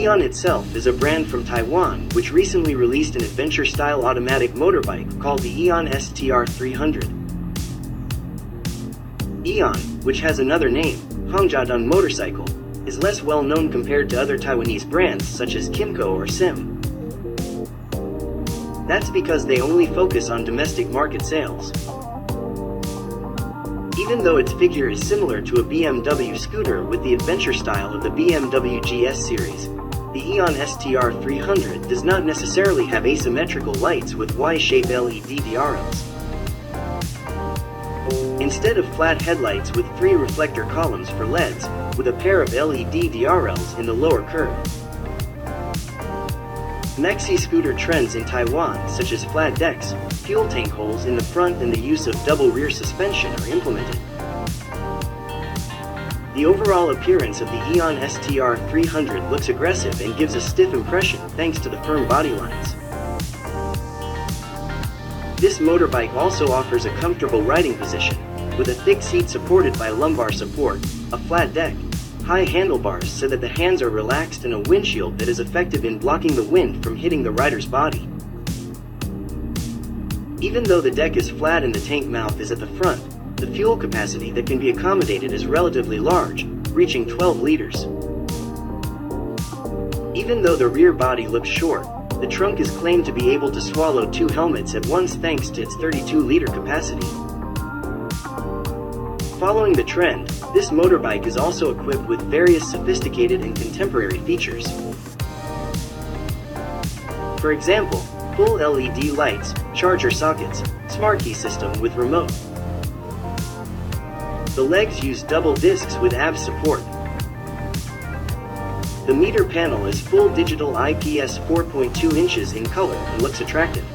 Aeon itself is a brand from Taiwan which recently released an adventure-style automatic motorbike called the Aeon STR 300. Aeon, which has another name, Hongjiateng Motorcycle, is less well known compared to other Taiwanese brands such as Kymco or Sim. That's because they only focus on domestic market sales. Even though its figure is similar to a BMW scooter with the adventure style of the BMW GS Series, the Aeon STR 300 does not necessarily have asymmetrical lights with Y-shape LED DRLs. Instead of flat headlights with 3 reflector columns for LEDs, with a pair of LED DRLs in the lower curve. Maxi scooter trends in Taiwan such as flat decks, fuel tank holes in the front and the use of double rear suspension are implemented. The overall appearance of the Aeon STR 300 looks aggressive and gives a stiff impression thanks to the firm body lines. This motorbike also offers a comfortable riding position, with a thick seat supported by lumbar support, a flat deck, high handlebars so that the hands are relaxed, and a windshield that is effective in blocking the wind from hitting the rider's body. Even though the deck is flat and the tank mouth is at the front, the fuel capacity that can be accommodated is relatively large, reaching 12 liters. Even though the rear body looks short, the trunk is claimed to be able to swallow 2 helmets at once thanks to its 32-liter capacity. Following the trend, this motorbike is also equipped with various sophisticated and contemporary features. For example, full LED lights, charger sockets, smart key system with remote. The legs use double discs with ABS support. The meter panel is full digital IPS 4.2 inches in color and looks attractive.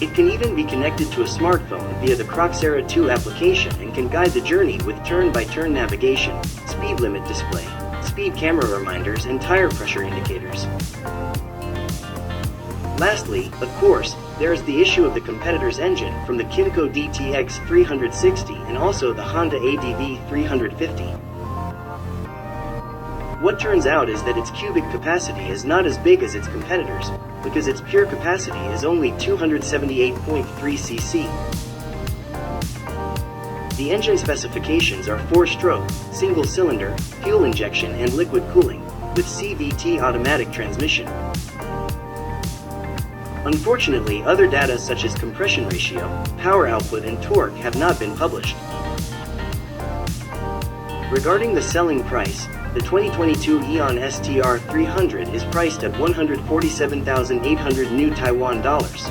It can even be connected to a smartphone via the Croxera 2 application and can guide the journey with turn-by-turn navigation, speed limit display, speed camera reminders and tire pressure indicators. Lastly, of course, there is the issue of the competitor's engine from the Kymco DTX 360 and also the Honda ADV 350. What turns out is that its cubic capacity is not as big as its competitors, because its pure capacity is only 278.3 cc. The engine specifications are 4-stroke, single-cylinder, fuel injection and liquid cooling, with CVT automatic transmission. Unfortunately, other data such as compression ratio, power output and torque have not been published. Regarding the selling price, the 2022 Aeon STR 300 is priced at 147,800 new Taiwan dollars.